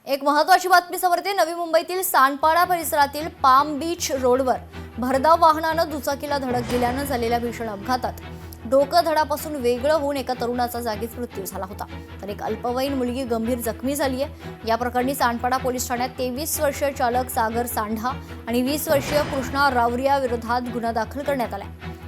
एक महत्त्वाची बातमी समोर नवी मुंबईतील सांडपाडा परिसरातील पाम बीच रोडवर भरधाव वाहनानं दुचाकीला धडक दिल्यानं झालेल्या भीषण अपघातात डोकं धडापासून वेगळं होऊन एका तरुणाचा जागीच मृत्यू झाला होता, तर एक अल्पवयीन मुलगी गंभीर जखमी झाली आहे। या प्रकरणी सांडपाडा पोलीस ठाण्यात 23 वर्षीय चालक सागर सांढा आणि 20 वर्षीय कृष्णा रावरिया विरोधात गुन्हा दाखल करण्यात आला।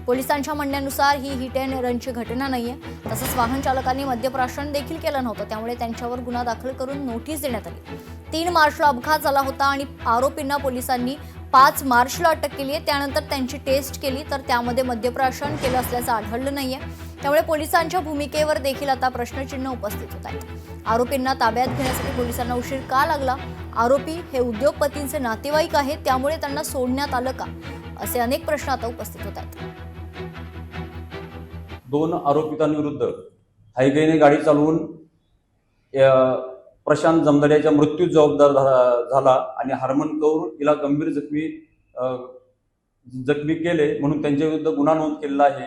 पोलिसांच्या म्हणण्यानुसार ही हिट अँड रनची घटना नाहीये, तसंच वाहन चालकांनी मद्यप्राशन देखील केलं नव्हतं, त्यामुळे त्यांच्यावर गुन्हा दाखल करून नोटीस देण्यात आली। 3 मार्चला अपघात झाला होता आणि आरोपींना पोलिसांनी 5 मार्चला अटक केली आहे। त्यानंतर त्यांची टेस्ट केली तर त्यामध्ये मद्यप्राशन केलं असल्याचं आढळलं नाहीये, त्यामुळे पोलिसांच्या भूमिकेवर देखील आता प्रश्नचिन्ह उपस्थित होत आहेत। आरोपींना ताब्यात घेण्यासाठी पोलिसांना उशीर का लागला? आरोपी हे उद्योगपतींचे नातेवाईक आहेत, त्यामुळे त्यांना सोडण्यात आलं का, असे अनेक प्रश्न आता उपस्थित होत आहेत। 2 आरोपितांविरुद्ध हायगेने गाडी चालवून प्रशांत जमदाड्याच्या मृत्यूस जबाबदार झाला आणि हरमन कौर हिला गंभीर जखमी केले म्हणून त्यांच्याविरुद्ध गुन्हा नोंद केलेला आहे।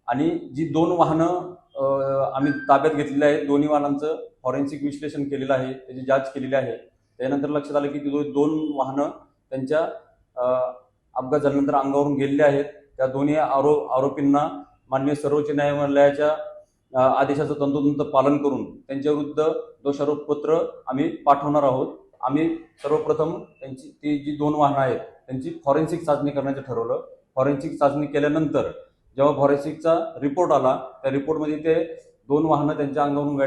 आणि जी 2 वाहनं आम्ही ताब्यात घेतलेली आहेत, दोन्ही वाहनांचं फॉरेन्सिक विश्लेषण केलेलं आहे, त्याची जांच केलेली आहे। त्यानंतर लक्षात आलं की 2 वाहनं त्यांच्या अपघात झाल्यानंतर अंगावरून गेलेली आहेत। त्या दोन्ही आरोपींना माननीय सर्वोच्च न्यायालयाच्या आदेशाचं तंतोतंत पालन करून त्यांच्याविरुद्ध दोषारोपपत्र आम्ही पाठवणार आहोत। आम्ही सर्वप्रथम ती जी 2 वाहनं आहेत त्यांची फॉरेन्सिक चाचणी करण्याचं ठरवलं। फॉरेन्सिक चाचणी केल्यानंतर जेव्हा फॉरेन्सिकचा रिपोर्ट आला, त्या रिपोर्टमध्ये ते 2 वाहनं त्यांच्या अंगावरून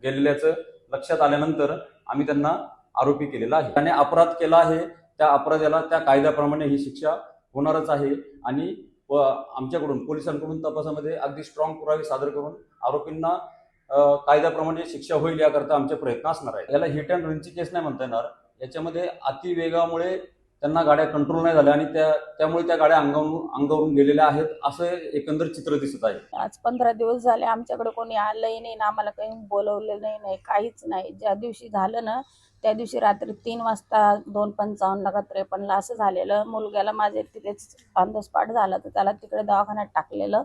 गेलेल्याचं लक्षात आल्यानंतर आम्ही त्यांना आरोपी केलेला आहे। त्याने अपराध केला आहे, त्या अपराधाला त्या कायद्याप्रमाणे ही शिक्षा होणारच आहे। आणि आमच्याकडून पोलिसांकडून तपासामध्ये अगदी स्ट्रॉंग पुरावे सादर करून आरोपींना कायद्याप्रमाणे शिक्षा होईल याकरता आमचे प्रयत्न असणार आहे। याला हिट अँड रनची केस नाही म्हणता येणार, याच्यामध्ये अतिवेगामुळे त्यांना गाड्या कंट्रोल नाही झाल्या आणि त्यामुळे त्या गाड्या अंगावरून गेलेल्या आहेत, असं एकंदर चित्र दिसत आहे। आज 15 दिवस झाले आमच्याकडे कोणी आलंही नाही ना, आम्हाला काही बोलवलेलं नाही, काहीच नाही। ज्या दिवशी झालं ना त्या दिवशी रात्री 3 वाजता 2:55 का 53 असं झालेलं। मुलग्याला माझे तिथेच ऑन द स्पॉट झालं, तर त्याला तिकडे दवाखान्यात टाकलेलं।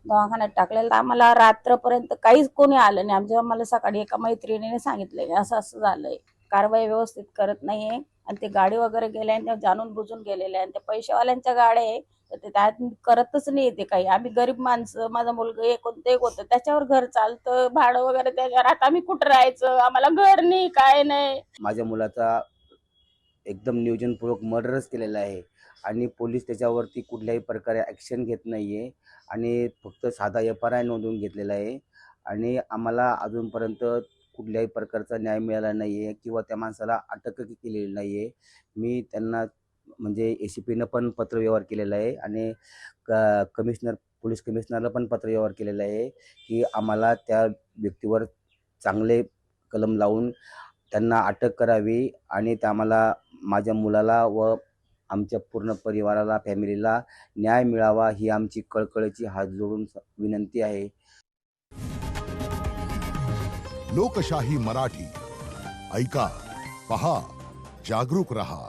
तर आम्हाला रात्रपर्यंत काहीच कोणी आलं नाही। आमच्या मला सकाळी एका मैत्रिणीने सांगितलं असं असं झालंय, कारवाई व्यवस्थित करत नाहीये आणि ते गाडी वगैरे गेल्या आणि त्या जाणून बुजून गेलेल्या आणि त्या पैशावाल्यांच्या गाड्या आहे, तर ते त्यात करतच नाही ते काही। आम्ही गरीब माणसं, माझा मुलगा एक होतं, त्याच्यावर घर चालतं, भाडं वगैरे त्याच्यावर, आता आम्ही कुठं राहायचं? आम्हाला घर नाही, काय नाही। माझ्या मुलाचा एकदम नियोजनपूर्वक मर्डरच केलेला आहे आणि पोलीस त्याच्यावरती कुठल्याही प्रकारे ॲक्शन घेत नाहीये आणि फक्त साधा FIR नोंदवून घेतलेला आहे आणि आम्हाला अजूनपर्यंत कुठल्याही प्रकारचा न्याय मिळाला नाहीये किंवा त्या माणसाला अटक केलेली नाहीये। मी त्यांना म्हणजे ACPनं पण पत्रव्यवहार केलेला आहे आणि पोलीस कमिशनरला पण पत्रव्यवहार केलेला आहे की आम्हाला त्या व्यक्तीवर चांगले कलम लावून त्यांना अटक करावी आणि आम्हाला माझ्या मुलाला व आमच्या पूर्ण परिवाराला, फॅमिलीला न्याय मिळावा, ही आमची कळकळीची हात जोडून विनंती आहे। लोकशाही मराठी ऐका, पहा, जागरूक रहा।